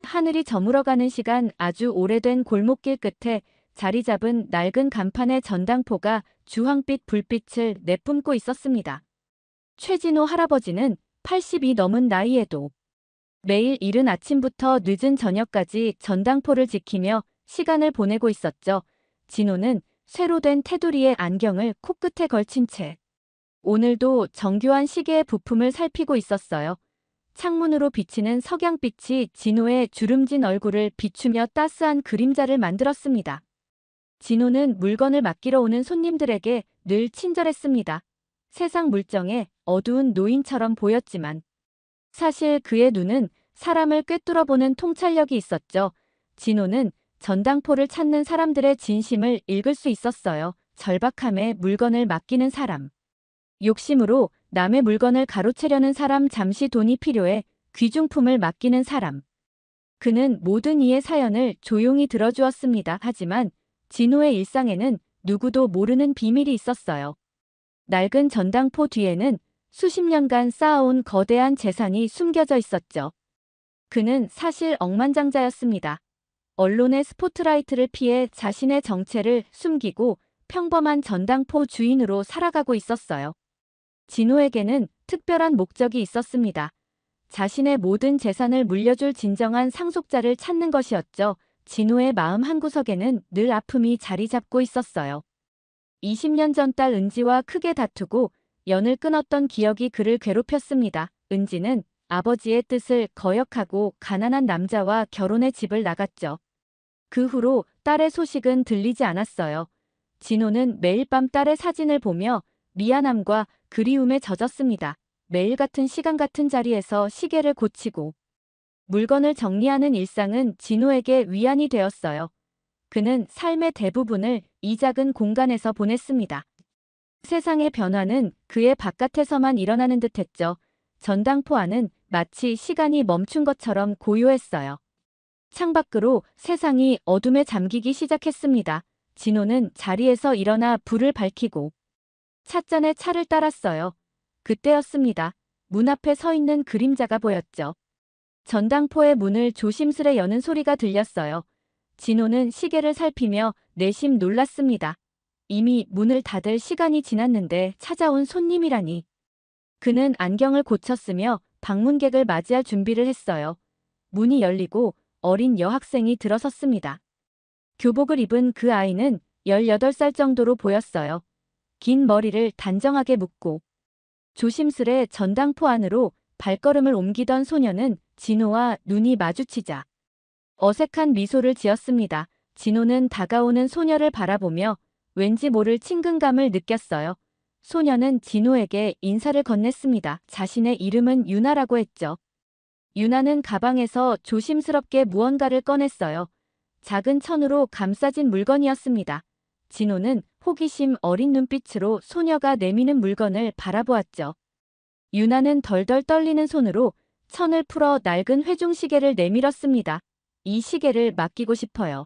하늘이 저물어가는 시간 아주 오래된 골목길 끝에 자리 잡은 낡은 간판의 전당포가 주황빛 불빛을 내뿜고 있었습니다. 최진호 할아버지는 80이 넘은 나이에도 매일 이른 아침부터 늦은 저녁까지 전당포를 지키며 시간을 보내고 있었죠. 진호는 쇠로 된 테두리에 안경을 코끝에 걸친 채 오늘도 정교한 시계의 부품을 살피고 있었어요. 창문으로 비치는 석양빛이 진호의 주름진 얼굴을 비추며 따스한 그림자를 만들었습니다. 진호는 물건을 맡기러 오는 손님들에게 늘 친절했습니다. 세상 물정에 어두운 노인처럼 보였지만 사실 그의 눈은 사람을 꿰뚫어보는 통찰력이 있었죠. 진호는 전당포를 찾는 사람들의 진심을 읽을 수 있었어요. 절박함에 물건을 맡기는 사람, 욕심으로 남의 물건을 가로채려는 사람, 잠시 돈이 필요해 귀중품을 맡기는 사람. 그는 모든 이의 사연을 조용히 들어주었습니다. 하지만 진호의 일상에는 누구도 모르는 비밀이 있었어요. 낡은 전당포 뒤에는 수십 년간 쌓아온 거대한 재산이 숨겨져 있었죠. 그는 사실 억만장자였습니다. 언론의 스포트라이트를 피해 자신의 정체를 숨기고 평범한 전당포 주인으로 살아가고 있었어요. 진호에게는 특별한 목적이 있었습니다. 자신의 모든 재산을 물려줄 진정한 상속자를 찾는 것이었죠. 진호의 마음 한구석에는 늘 아픔이 자리 잡고 있었어요. 20년 전 딸 은지와 크게 다투고 연을 끊었던 기억이 그를 괴롭혔습니다. 은지는 아버지의 뜻을 거역하고 가난한 남자와 결혼해 집을 나갔죠. 그 후로 딸의 소식은 들리지 않았어요. 진호는 매일 밤 딸의 사진을 보며 미안함과 그리움에 젖었습니다. 매일 같은 시간 같은 자리에서 시계를 고치고 물건을 정리하는 일상은 진호에게 위안이 되었어요. 그는 삶의 대부분을 이 작은 공간에서 보냈습니다. 세상의 변화는 그의 바깥에서만 일어나는 듯했죠. 전당포 안은 마치 시간이 멈춘 것처럼 고요했어요. 창밖으로 세상이 어둠에 잠기기 시작했습니다. 진호는 자리에서 일어나 불을 밝히고 찻잔에 차를 따랐어요. 그때였습니다. 문 앞에 서 있는 그림자가 보였죠. 전당포의 문을 조심스레 여는 소리가 들렸어요. 진호는 시계를 살피며 내심 놀랐습니다. 이미 문을 닫을 시간이 지났는데 찾아온 손님이라니. 그는 안경을 고쳤으며 방문객을 맞이할 준비를 했어요. 문이 열리고 어린 여학생이 들어섰습니다. 교복을 입은 그 아이는 18살 정도로 보였어요. 긴 머리를 단정하게 묶고 조심스레 전당포 안으로 발걸음을 옮기던 소녀는 진호와 눈이 마주치자 어색한 미소를 지었습니다. 진호는 다가오는 소녀를 바라보며 왠지 모를 친근감을 느꼈어요. 소녀는 진호에게 인사를 건넸습니다. 자신의 이름은 유나라고 했죠. 유나는 가방에서 조심스럽게 무언가를 꺼냈어요. 작은 천으로 감싸진 물건이었습니다. 진호는 호기심 어린 눈빛으로 소녀가 내미는 물건을 바라보았죠. 유나는 덜덜 떨리는 손으로 천을 풀어 낡은 회중시계를 내밀었습니다. 이 시계를 맡기고 싶어요.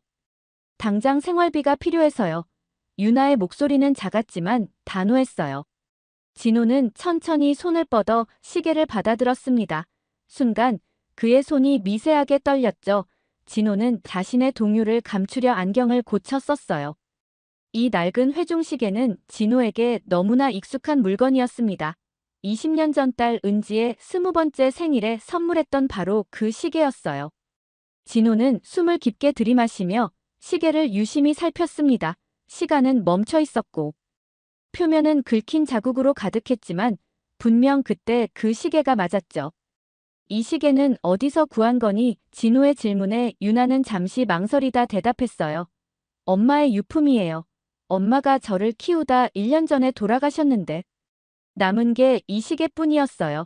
당장 생활비가 필요해서요. 유나의 목소리는 작았지만 단호했어요. 진호는 천천히 손을 뻗어 시계를 받아들었습니다. 순간 그의 손이 미세하게 떨렸죠. 진호는 자신의 동요를 감추려 안경을 고쳐 썼어요. 이 낡은 회중시계는 진호에게 너무나 익숙한 물건이었습니다. 20년 전 딸 은지의 20번째 생일에 선물했던 바로 그 시계였어요. 진호는 숨을 깊게 들이마시며 시계를 유심히 살폈습니다. 시간은 멈춰 있었고 표면은 긁힌 자국으로 가득했지만 분명 그때 그 시계가 맞았죠. 이 시계는 어디서 구한 거니? 진호의 질문에 유나는 잠시 망설이다 대답했어요. 엄마의 유품이에요. 엄마가 저를 키우다 1년 전에 돌아가셨는데 남은 게 이 시계뿐이었어요.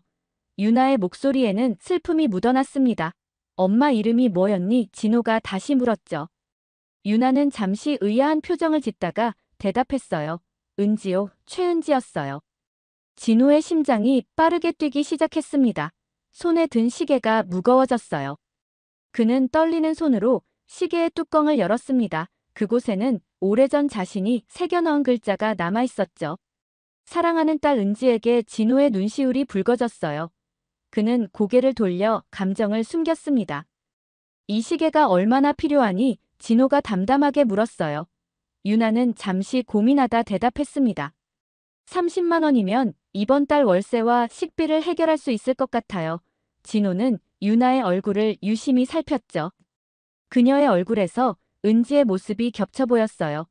유나의 목소리에는 슬픔이 묻어났습니다. 엄마 이름이 뭐였니? 진호가 다시 물었죠. 유나는 잠시 의아한 표정을 짓다가 대답했어요. 은지요, 최은지였어요. 진호의 심장이 빠르게 뛰기 시작했습니다. 손에 든 시계가 무거워졌어요. 그는 떨리는 손으로 시계의 뚜껑을 열었습니다. 그곳에는 오래전 자신이 새겨넣은 글자가 남아있었죠. 사랑하는 딸 은지에게. 진호의 눈시울이 붉어졌어요. 그는 고개를 돌려 감정을 숨겼습니다. 이 시계가 얼마나 필요하니? 진호가 담담하게 물었어요. 유나는 잠시 고민하다 대답했습니다. 30만 원이면 이번 달 월세와 식비를 해결할 수 있을 것 같아요. 진호는 유나의 얼굴을 유심히 살폈죠. 그녀의 얼굴에서 은지의 모습이 겹쳐 보였어요.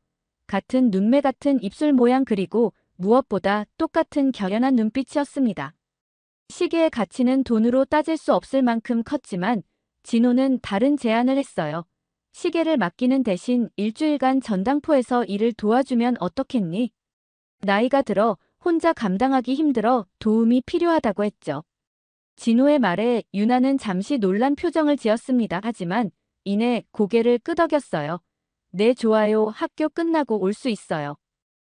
같은 눈매 같은 입술 모양 그리고 무엇보다 똑같은 결연한 눈빛이었습니다. 시계의 가치는 돈으로 따질 수 없을 만큼 컸지만 진호는 다른 제안을 했어요. 시계를 맡기는 대신 일주일간 전당포에서 일을 도와주면 어떻겠니? 나이가 들어 혼자 감당하기 힘들어 도움이 필요하다고 했죠. 진호의 말에 유나는 잠시 놀란 표정을 지었습니다. 하지만 이내 고개를 끄덕였어요. 네, 좋아요. 학교 끝나고 올 수 있어요.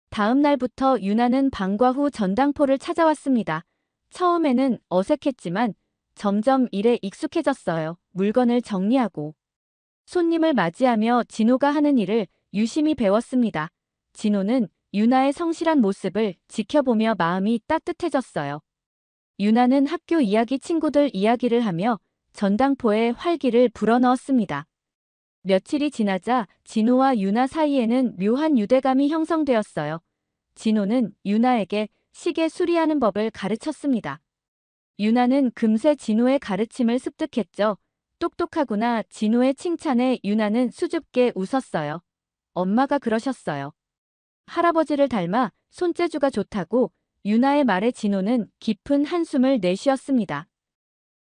다음 날부터 유나는 방과 후 전당포를 찾아왔습니다. 처음에는 어색했지만 점점 일에 익숙해졌어요. 물건을 정리하고 손님을 맞이하며 진호가 하는 일을 유심히 배웠습니다. 진호는 유나의 성실한 모습을 지켜보며 마음이 따뜻해졌어요. 유나는 학교 이야기, 친구들 이야기를 하며 전당포에 활기를 불어넣었습니다. 며칠이 지나자 진호와 유나 사이에는 묘한 유대감이 형성되었어요. 진호는 유나에게 시계 수리하는 법을 가르쳤습니다. 유나는 금세 진호의 가르침을 습득했죠. 똑똑하구나. 진호의 칭찬에 유나는 수줍게 웃었어요. 엄마가 그러셨어요. 할아버지를 닮아 손재주가 좋다고. 유나의 말에 진호는 깊은 한숨을 내쉬었습니다.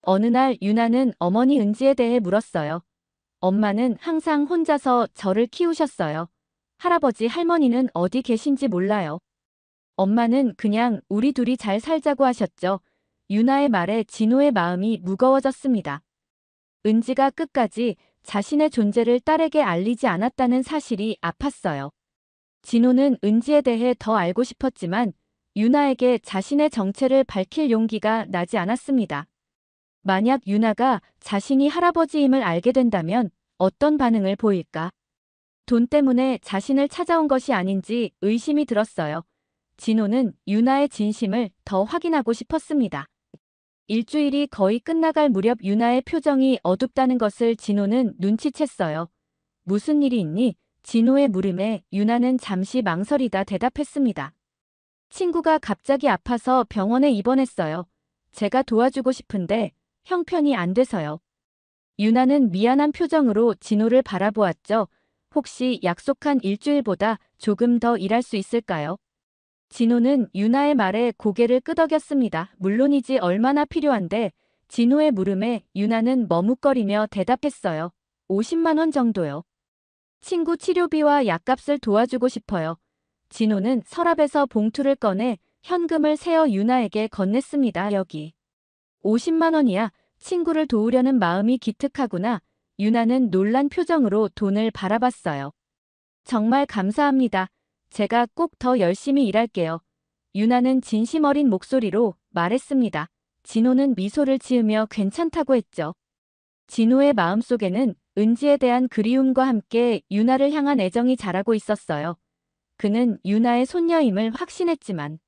어느 날 유나는 어머니 은지에 대해 물었어요. 엄마는 항상 혼자서 저를 키우셨어요. 할아버지 할머니는 어디 계신지 몰라요. 엄마는 그냥 우리 둘이 잘 살자고 하셨죠. 유나의 말에 진호의 마음이 무거워졌습니다. 은지가 끝까지 자신의 존재를 딸에게 알리지 않았다는 사실이 아팠어요. 진호는 은지에 대해 더 알고 싶었지만 유나에게 자신의 정체를 밝힐 용기가 나지 않았습니다. 만약 유나가 자신이 할아버지임을 알게 된다면 어떤 반응을 보일까? 돈 때문에 자신을 찾아온 것이 아닌지 의심이 들었어요. 진호는 유나의 진심을 더 확인하고 싶었습니다. 일주일이 거의 끝나갈 무렵 유나의 표정이 어둡다는 것을 진호는 눈치챘어요. 무슨 일이 있니? 진호의 물음에 유나는 잠시 망설이다 대답했습니다. 친구가 갑자기 아파서 병원에 입원했어요. 제가 도와주고 싶은데 형편이 안 돼서요. 유나는 미안한 표정으로 진호를 바라보았죠. 혹시 약속한 일주일보다 조금 더 일할 수 있을까요? 진호는 유나의 말에 고개를 끄덕였습니다. 물론이지. 얼마나 필요한데? 진호의 물음에 유나는 머뭇거리며 대답했어요. 50만 원 정도요. 친구 치료비와 약값을 도와주고 싶어요. 진호는 서랍에서 봉투를 꺼내 현금을 세어 유나에게 건넸습니다. 여기. 50만 원이야. 친구를 도우려는 마음이 기특하구나. 유나는 놀란 표정으로 돈을 바라봤어요. 정말 감사합니다. 제가 꼭 더 열심히 일할게요. 유나는 진심 어린 목소리로 말했습니다. 진호는 미소를 지으며 괜찮다고 했죠. 진호의 마음속에는 은지에 대한 그리움과 함께 유나를 향한 애정이 자라고 있었어요. 그는 유나의 손녀임을 확신했지만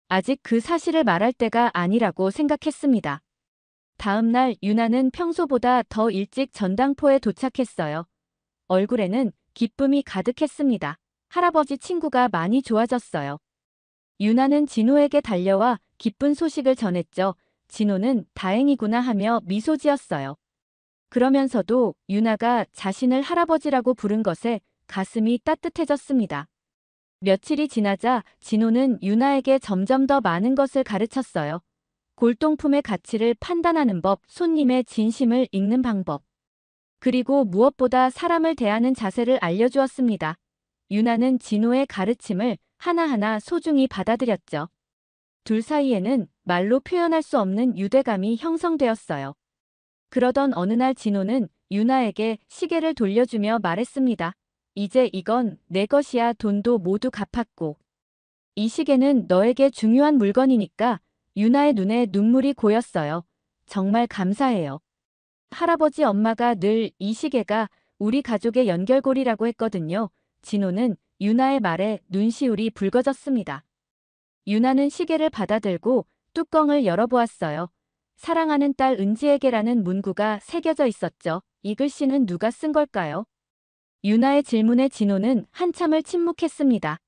아직 그 사실을 말할 때가 아니라고 생각했습니다. 다음 날 유나는 평소보다 더 일찍 전당포에 도착했어요. 얼굴에는 기쁨이 가득했습니다. 할아버지 친구가 많이 좋아졌어요. 유나는 진호에게 달려와 기쁜 소식을 전했죠. 진호는 다행이구나 하며 미소 지었어요. 그러면서도 유나가 자신을 할아버지라고 부른 것에 가슴이 따뜻해졌습니다. 며칠이 지나자 진호는 유나에게 점점 더 많은 것을 가르쳤어요. 골동품의 가치를 판단하는 법, 손님의 진심을 읽는 방법, 그리고 무엇보다 사람을 대하는 자세를 알려주었습니다. 유나는 진호의 가르침을 하나하나 소중히 받아들였죠. 둘 사이에는 말로 표현할 수 없는 유대감이 형성되었어요. 그러던 어느 날 진호는 유나에게 시계를 돌려주며 말했습니다. 이제 이건 내 것이야. 돈도 모두 갚았고. 이 시계는 너에게 중요한 물건이니까. 유나의 눈에 눈물이 고였어요. 정말 감사해요. 할아버지 엄마가 늘 이 시계가 우리 가족의 연결고리라고 했거든요. 진호는 유나의 말에 눈시울이 붉어졌습니다. 유나는 시계를 받아들고 뚜껑을 열어보았어요. 사랑하는 딸 은지에게라는 문구가 새겨져 있었죠. 이 글씨는 누가 쓴 걸까요? 유나의 질문에 진호는 한참을 침묵했습니다.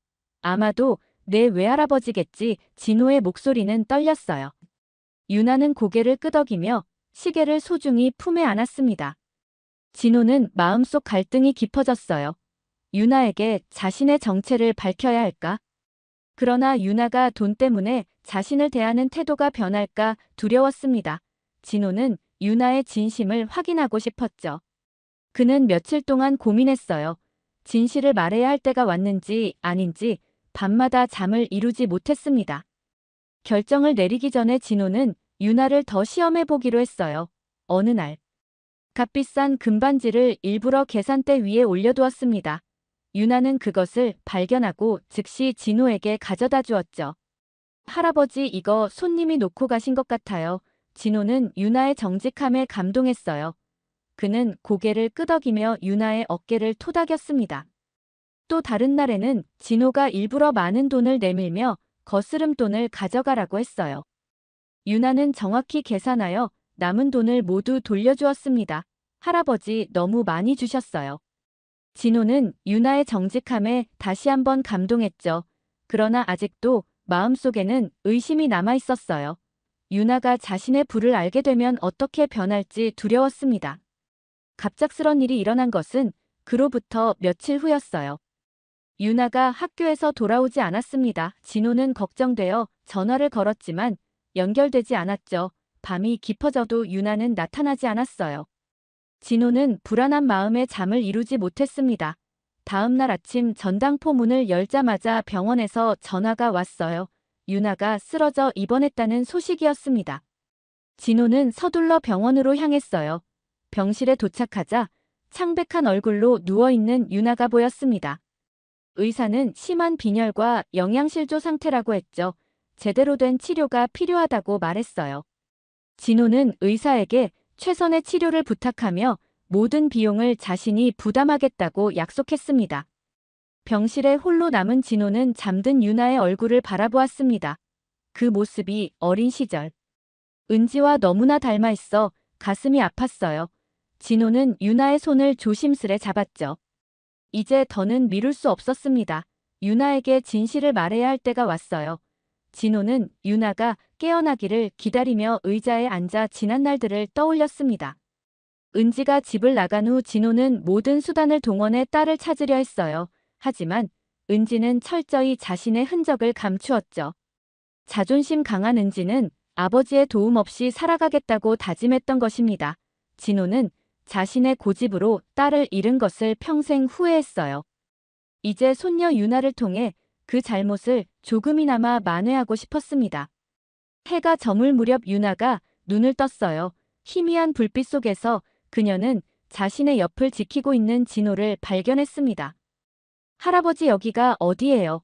아마도 내 외할아버지겠지. 진호의 목소리는 떨렸어요. 유나는 고개를 끄덕이며 시계를 소중히 품에 안았습니다. 진호는 마음속 갈등이 깊어졌어요. 유나에게 자신의 정체를 밝혀야 할까? 그러나 유나가 돈 때문에 자신을 대하는 태도가 변할까 두려웠습니다. 진호는 유나의 진심을 확인하고 싶었죠. 그는 며칠 동안 고민했어요. 진실을 말해야 할 때가 왔는지 아닌지 밤마다 잠을 이루지 못했습니다. 결정을 내리기 전에 진호는 유나를 더 시험해 보기로 했어요. 어느 날, 값비싼 금반지를 일부러 계산대 위에 올려두었습니다. 유나는 그것을 발견하고 즉시 진호에게 가져다 주었죠. 할아버지, 이거 손님이 놓고 가신 것 같아요. 진호는 유나의 정직함에 감동했어요. 그는 고개를 끄덕이며 유나의 어깨를 토닥였습니다. 또 다른 날에는 진호가 일부러 많은 돈을 내밀며 거스름 돈을 가져가라고 했어요. 유나는 정확히 계산하여 남은 돈을 모두 돌려주었습니다. 할아버지, 너무 많이 주셨어요. 진호는 유나의 정직함에 다시 한번 감동했죠. 그러나 아직도 마음속에는 의심이 남아 있었어요. 유나가 자신의 부를 알게 되면 어떻게 변할지 두려웠습니다. 갑작스런 일이 일어난 것은 그로부터 며칠 후였어요. 유나가 학교에서 돌아오지 않았습니다. 진호는 걱정되어 전화를 걸었지만 연결되지 않았죠. 밤이 깊어져도 유나는 나타나지 않았어요. 진호는 불안한 마음에 잠을 이루지 못했습니다. 다음 날 아침 전당포 문을 열자마자 병원에서 전화가 왔어요. 유나가 쓰러져 입원했다는 소식이었습니다. 진호는 서둘러 병원으로 향했어요. 병실에 도착하자 창백한 얼굴로 누워있는 유나가 보였습니다. 의사는 심한 빈혈과 영양실조 상태라고 했죠. 제대로 된 치료가 필요하다고 말했어요. 진호는 의사에게 최선의 치료를 부탁하며 모든 비용을 자신이 부담하겠다고 약속했습니다. 병실에 홀로 남은 진호는 잠든 유나의 얼굴을 바라보았습니다. 그 모습이 어린 시절 은지와 너무나 닮아 있어 가슴이 아팠어요. 진호는 유나의 손을 조심스레 잡았죠. 이제 더는 미룰 수 없었습니다. 유나에게 진실을 말해야 할 때가 왔어요. 진호는 유나가 깨어나기를 기다리며 의자에 앉아 지난 날들을 떠올렸습니다. 은지가 집을 나간 후 진호는 모든 수단을 동원해 딸을 찾으려 했어요. 하지만 은지는 철저히 자신의 흔적을 감추었죠. 자존심 강한 은지는 아버지의 도움 없이 살아가겠다고 다짐했던 것입니다. 진호는 자신의 고집으로 딸을 잃은 것을 평생 후회했어요. 이제 손녀 유나를 통해 그 잘못을 조금이나마 만회하고 싶었습니다. 해가 저물 무렵 유나가 눈을 떴어요. 희미한 불빛 속에서 그녀는 자신의 옆을 지키고 있는 진호를 발견했습니다. 할아버지, 여기가 어디예요?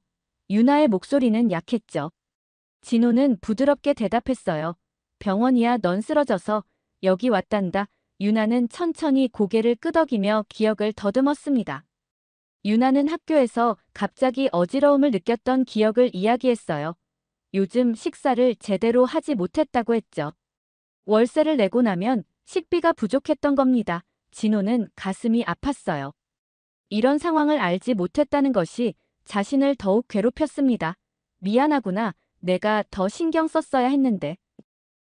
유나의 목소리는 약했죠. 진호는 부드럽게 대답했어요. 병원이야, 넌 쓰러져서 여기 왔단다. 유나는 천천히 고개를 끄덕이며 기억을 더듬었습니다. 유나는 학교에서 갑자기 어지러움을 느꼈던 기억을 이야기했어요. 요즘 식사를 제대로 하지 못했다고 했죠. 월세를 내고 나면 식비가 부족했던 겁니다. 진호는 가슴이 아팠어요. 이런 상황을 알지 못했다는 것이 자신을 더욱 괴롭혔습니다. 미안하구나. 내가 더 신경 썼어야 했는데.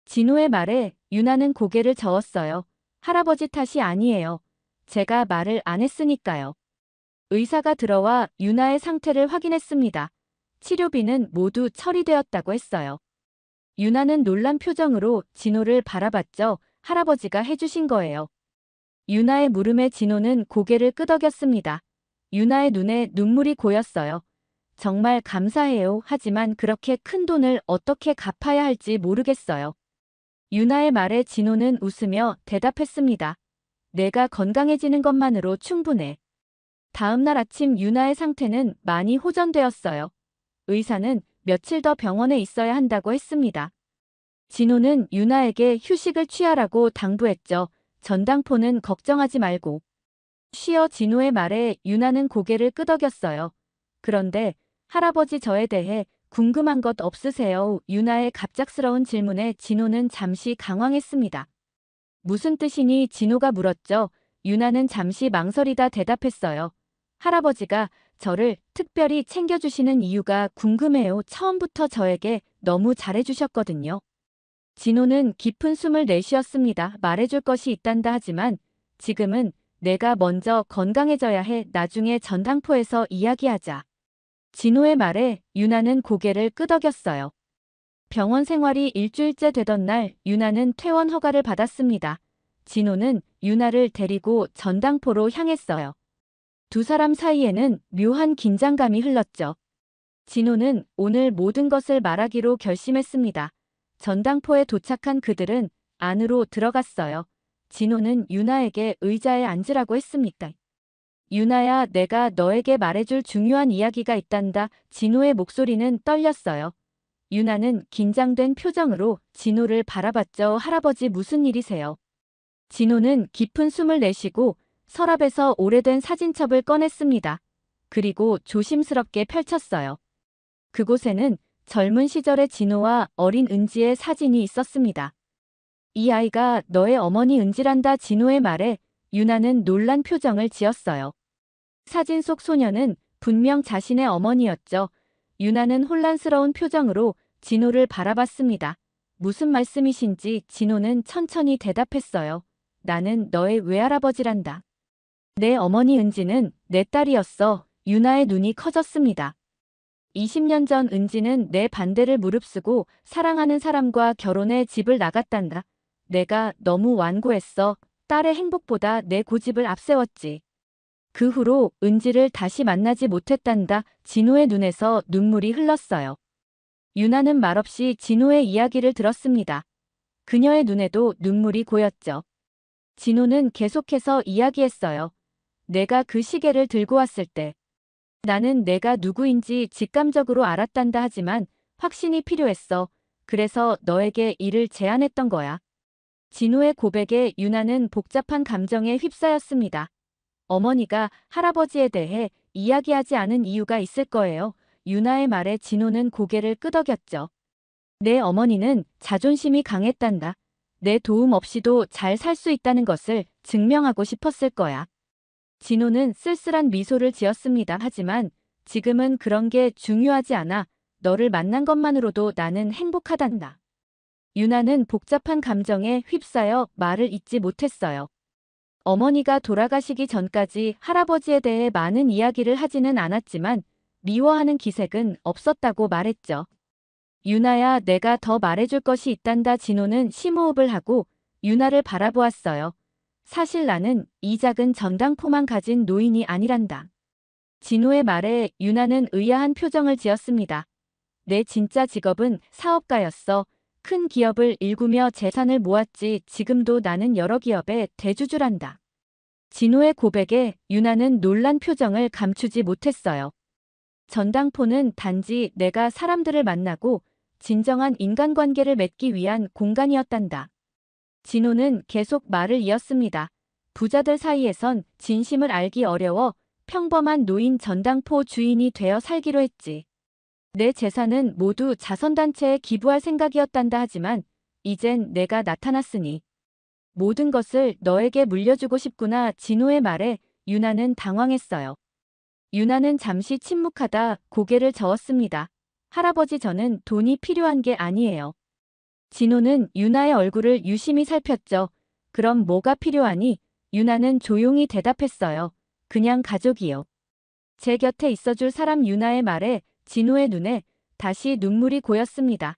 진호의 말에 유나는 고개를 저었어요. 할아버지 탓이 아니에요. 제가 말을 안 했으니까요. 의사가 들어와 유나의 상태를 확인했습니다. 치료비는 모두 처리되었다고 했어요. 유나는 놀란 표정으로 진호를 바라봤죠. 할아버지가 해주신 거예요. 유나의 물음에 진호는 고개를 끄덕였습니다. 유나의 눈에 눈물이 고였어요. 정말 감사해요. 하지만 그렇게 큰 돈을 어떻게 갚아야 할지 모르겠어요. 유나의 말에 진호는 웃으며 대답했습니다. 내가 건강해지는 것만으로 충분해. 다음 날 아침 유나의 상태는 많이 호전되었어요. 의사는 며칠 더 병원에 있어야 한다고 했습니다. 진호는 유나에게 휴식을 취하라고 당부했죠. 전당포는 걱정하지 말고. 쉬어. 진호의 말에 유나는 고개를 끄덕였어요. 그런데 할아버지, 저에 대해 궁금한 것 없으세요? 유나의 갑작스러운 질문에 진호는 잠시 당황했습니다. 무슨 뜻이니? 진호가 물었죠. 유나는 잠시 망설이다 대답했어요. 할아버지가 저를 특별히 챙겨주시는 이유가 궁금해요. 처음부터 저에게 너무 잘해주셨거든요. 진호는 깊은 숨을 내쉬었습니다. 말해줄 것이 있단다 하지만 지금은 내가 먼저 건강해져야 해. 나중에 전당포에서 이야기하자. 진호의 말에 유나는 고개를 끄덕였어요. 병원 생활이 일주일째 되던 날 유나는 퇴원 허가를 받았습니다. 진호는 유나를 데리고 전당포로 향했어요. 두 사람 사이에는 묘한 긴장감이 흘렀죠. 진호는 오늘 모든 것을 말하기로 결심했습니다. 전당포에 도착한 그들은 안으로 들어갔어요. 진호는 유나에게 의자에 앉으라고 했습니다. 유나야, 내가 너에게 말해줄 중요한 이야기가 있단다. 진호의 목소리는 떨렸어요. 유나는 긴장된 표정으로 진호를 바라봤죠. 할아버지, 무슨 일이세요? 진호는 깊은 숨을 내쉬고 서랍에서 오래된 사진첩을 꺼냈습니다. 그리고 조심스럽게 펼쳤어요. 그곳에는 젊은 시절의 진호와 어린 은지의 사진이 있었습니다. 이 아이가 너의 어머니 은지란다. 진호의 말에 유나는 놀란 표정을 지었어요. 사진 속 소녀는 분명 자신의 어머니였죠. 유나는 혼란스러운 표정으로 진호를 바라봤습니다. 무슨 말씀이신지 진호는 천천히 대답했어요. 나는 너의 외할아버지란다. 내 어머니 은지는 내 딸이었어. 유나의 눈이 커졌습니다. 20년 전 은지는 내 반대를 무릅쓰고 사랑하는 사람과 결혼해 집을 나갔단다. 내가 너무 완고했어. 딸의 행복보다 내 고집을 앞세웠지. 그 후로 은지를 다시 만나지 못했단다. 진호의 눈에서 눈물이 흘렀어요. 유나는 말없이 진호의 이야기를 들었습니다. 그녀의 눈에도 눈물이 고였죠. 진호는 계속해서 이야기했어요. 내가 그 시계를 들고 왔을 때 나는 내가 누구인지 직감적으로 알았단다. 하지만 확신이 필요했어. 그래서 너에게 이를 제안했던 거야. 진호의 고백에 유나는 복잡한 감정에 휩싸였습니다. 어머니가 할아버지에 대해 이야기하지 않은 이유가 있을 거예요. 유나의 말에 진호는 고개를 끄덕였죠. 내 어머니는 자존심이 강했단다. 내 도움 없이도 잘 살 수 있다는 것을 증명하고 싶었을 거야. 진호는 쓸쓸한 미소를 지었습니다. 하지만 지금은 그런 게 중요하지 않아. 너를 만난 것만으로도 나는 행복하단다. 유나는 복잡한 감정에 휩싸여 말을 잇지 못했어요. 어머니가 돌아가시기 전까지 할아버지에 대해 많은 이야기를 하지는 않았지만 미워하는 기색은 없었다고 말했죠. 유나야, 내가 더 말해줄 것이 있단다. 진호는 심호흡을 하고 유나를 바라보았어요. 사실 나는 이 작은 전당포만 가진 노인이 아니란다. 진호의 말에 유나는 의아한 표정을 지었습니다. 내 진짜 직업은 사업가였어. 큰 기업을 일구며 재산을 모았지. 지금도 나는 여러 기업의 대주주란다. 진호의 고백에 유나는 놀란 표정을 감추지 못했어요. 전당포는 단지 내가 사람들을 만나고 진정한 인간관계를 맺기 위한 공간이었단다. 진호는 계속 말을 이었습니다. 부자들 사이에선 진심을 알기 어려워 평범한 노인 전당포 주인이 되어 살기로 했지. 내 재산은 모두 자선단체에 기부할 생각이었단다. 하지만 이젠 내가 나타났으니 모든 것을 너에게 물려주고 싶구나. 진호의 말에 유나는 당황했어요. 유나는 잠시 침묵하다 고개를 저었습니다. 할아버지, 저는 돈이 필요한 게 아니에요. 진호는 유나의 얼굴을 유심히 살폈죠. 그럼 뭐가 필요하니? 유나는 조용히 대답했어요. 그냥 가족이요. 제 곁에 있어줄 사람. 유나의 말에 진호의 눈에 다시 눈물이 고였습니다.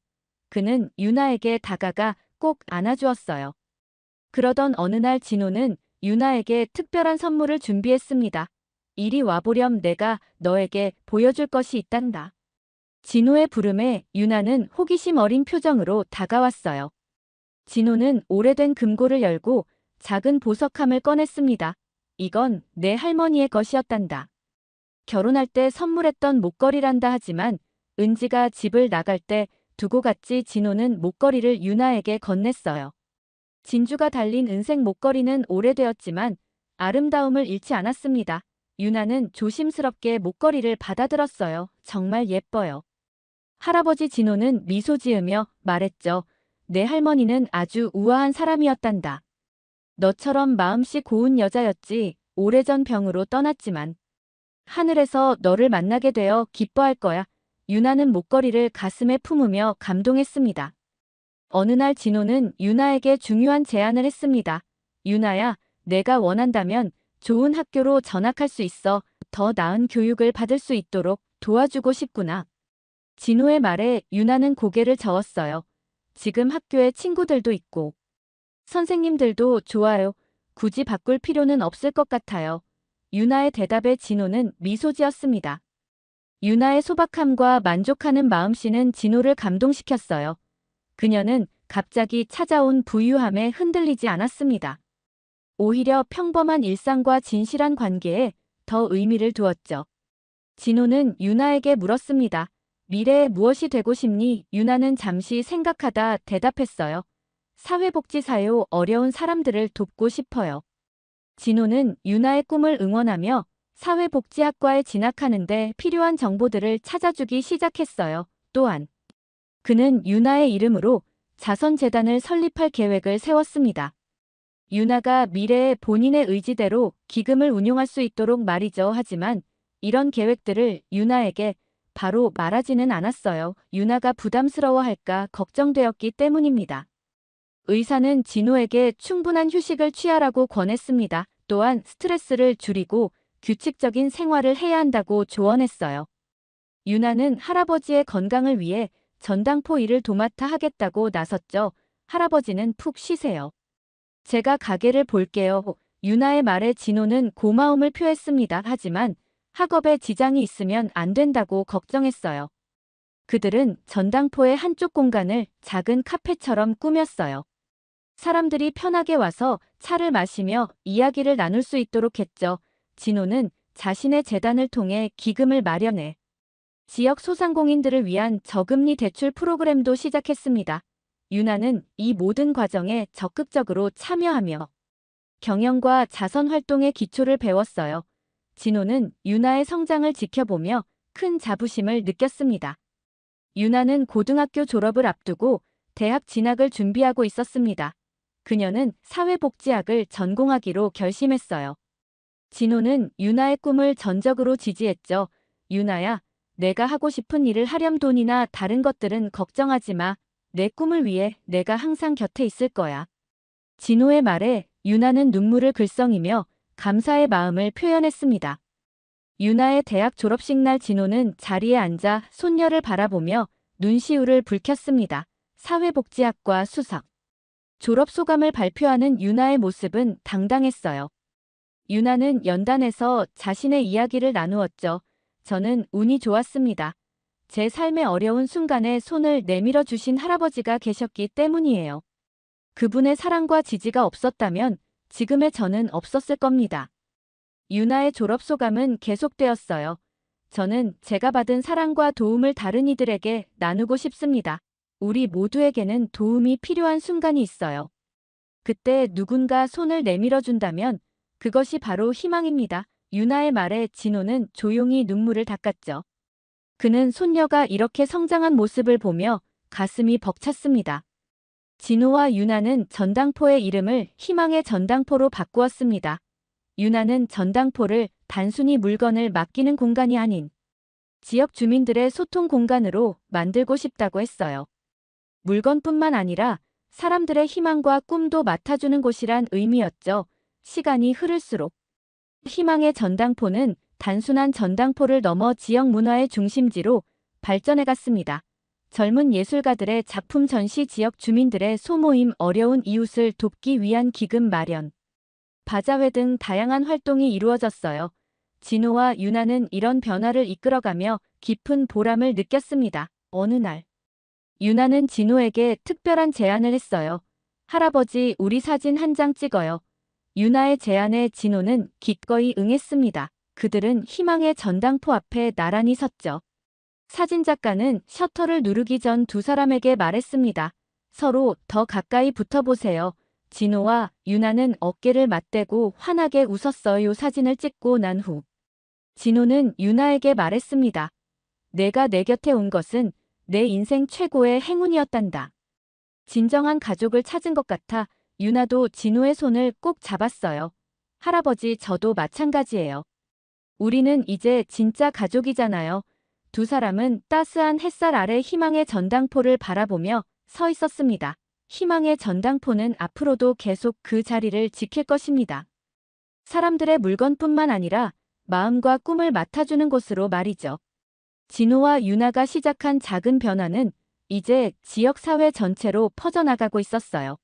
그는 유나에게 다가가 꼭 안아주었어요. 그러던 어느 날 진호는 유나에게 특별한 선물을 준비했습니다. 이리 와보렴. 내가 너에게 보여줄 것이 있단다. 진호의 부름에 유나는 호기심 어린 표정으로 다가왔어요. 진호는 오래된 금고를 열고 작은 보석함을 꺼냈습니다. 이건 내 할머니의 것이었단다. 결혼할 때 선물했던 목걸이란다. 하지만 은지가 집을 나갈 때 두고 갔지. 진호는 목걸이를 유나에게 건넸어요. 진주가 달린 은색 목걸이는 오래되었지만 아름다움을 잃지 않았습니다. 유나는 조심스럽게 목걸이를 받아들었어요. 정말 예뻐요. 할아버지 진호는 미소 지으며 말했죠. 내 할머니는 아주 우아한 사람이었단다. 너처럼 마음씨 고운 여자였지. 오래전 병으로 떠났지만 하늘에서 너를 만나게 되어 기뻐할 거야. 유나는 목걸이를 가슴에 품으며 감동했습니다. 어느 날 진호는 유나에게 중요한 제안을 했습니다. 유나야, 내가 원한다면 좋은 학교로 전학할 수 있어. 더 나은 교육을 받을 수 있도록 도와주고 싶구나. 진호의 말에 유나는 고개를 저었어요. 지금 학교에 친구들도 있고 선생님들도 좋아요. 굳이 바꿀 필요는 없을 것 같아요. 유나의 대답에 진호는 미소 지었습니다. 유나의 소박함과 만족하는 마음씨는 진호를 감동시켰어요. 그녀는 갑자기 찾아온 부유함에 흔들리지 않았습니다. 오히려 평범한 일상과 진실한 관계에 더 의미를 두었죠. 진호는 유나에게 물었습니다. 미래에 무엇이 되고 싶니? 유나는 잠시 생각하다 대답했어요. 사회복지사요. 어려운 사람들을 돕고 싶어요. 진호는 유나의 꿈을 응원하며 사회복지학과에 진학하는데 필요한 정보들을 찾아주기 시작했어요. 또한 그는 유나의 이름으로 자선재단을 설립할 계획을 세웠습니다. 유나가 미래에 본인의 의지대로 기금을 운용할 수 있도록 말이죠. 하지만 이런 계획들을 유나에게 바로 말하지는 않았어요. 유나가 부담스러워할까 걱정되었기 때문입니다. 의사는 진호에게 충분한 휴식을 취하라고 권했습니다. 또한 스트레스를 줄이고 규칙적인 생활을 해야 한다고 조언했어요. 유나는 할아버지의 건강을 위해 전당포 일을 도맡아 하겠다고 나섰죠. 할아버지는 푹 쉬세요. 제가 가게를 볼게요. 유나의 말에 진호는 고마움을 표했습니다. 하지만 학업에 지장이 있으면 안 된다고 걱정했어요. 그들은 전당포의 한쪽 공간을 작은 카페처럼 꾸몄어요. 사람들이 편하게 와서 차를 마시며 이야기를 나눌 수 있도록 했죠. 진호는 자신의 재단을 통해 기금을 마련해 지역 소상공인들을 위한 저금리 대출 프로그램도 시작했습니다. 유나는 이 모든 과정에 적극적으로 참여하며 경영과 자선 활동의 기초를 배웠어요. 진호는 유나의 성장을 지켜보며 큰 자부심을 느꼈습니다. 유나는 고등학교 졸업을 앞두고 대학 진학을 준비하고 있었습니다. 그녀는 사회복지학을 전공하기로 결심했어요. 진호는 유나의 꿈을 전적으로 지지했죠. 유나야, 내가 하고 싶은 일을 하렴. 돈이나 다른 것들은 걱정하지 마. 내 꿈을 위해 내가 항상 곁에 있을 거야. 진호의 말에 유나는 눈물을 글썽이며 감사의 마음을 표현했습니다. 유나의 대학 졸업식 날 진호는 자리에 앉아 손녀를 바라보며 눈시울을 붉혔습니다. 사회복지학과 수석. 졸업 소감을 발표하는 유나의 모습은 당당했어요. 유나는 연단에서 자신의 이야기를 나누었죠. 저는 운이 좋았습니다. 제 삶의 어려운 순간에 손을 내밀어 주신 할아버지가 계셨기 때문이에요. 그분의 사랑과 지지가 없었다면 지금의 저는 없었을 겁니다. 유나의 졸업 소감은 계속되었어요. 저는 제가 받은 사랑과 도움을 다른 이들에게 나누고 싶습니다. 우리 모두에게는 도움이 필요한 순간이 있어요. 그때 누군가 손을 내밀어 준다면 그것이 바로 희망입니다. 유나의 말에 진호는 조용히 눈물을 닦았죠. 그는 손녀가 이렇게 성장한 모습을 보며 가슴이 벅찼습니다. 진호와 유나는 전당포의 이름을 희망의 전당포로 바꾸었습니다. 유나는 전당포를 단순히 물건을 맡기는 공간이 아닌 지역 주민들의 소통 공간으로 만들고 싶다고 했어요. 물건뿐만 아니라 사람들의 희망과 꿈도 맡아주는 곳이란 의미였죠. 시간이 흐를수록 희망의 전당포는 단순한 전당포를 넘어 지역 문화의 중심지로 발전해갔습니다. 젊은 예술가들의 작품 전시, 지역 주민들의 소모임, 어려운 이웃을 돕기 위한 기금 마련, 바자회 등 다양한 활동이 이루어졌어요. 진호와 유나는 이런 변화를 이끌어가며 깊은 보람을 느꼈습니다. 어느 날 유나는 진호에게 특별한 제안을 했어요. 할아버지, 우리 사진 한 장 찍어요. 유나의 제안에 진호는 기꺼이 응했습니다. 그들은 희망의 전당포 앞에 나란히 섰죠. 사진작가는 셔터를 누르기 전 두 사람에게 말했습니다. 서로 더 가까이 붙어보세요. 진호와 유나는 어깨를 맞대고 환하게 웃었어요. 사진을 찍고 난 후 진호는 유나에게 말했습니다. 내가 내 곁에 온 것은 내 인생 최고의 행운이었단다. 진정한 가족을 찾은 것 같아 유나도 진호의 손을 꼭 잡았어요. 할아버지, 저도 마찬가지예요. 우리는 이제 진짜 가족이잖아요. 두 사람은 따스한 햇살 아래 희망의 전당포를 바라보며 서 있었습니다. 희망의 전당포는 앞으로도 계속 그 자리를 지킬 것입니다. 사람들의 물건뿐만 아니라 마음과 꿈을 맡아주는 곳으로 말이죠. 진호와 유나가 시작한 작은 변화는 이제 지역사회 전체로 퍼져나가고 있었어요.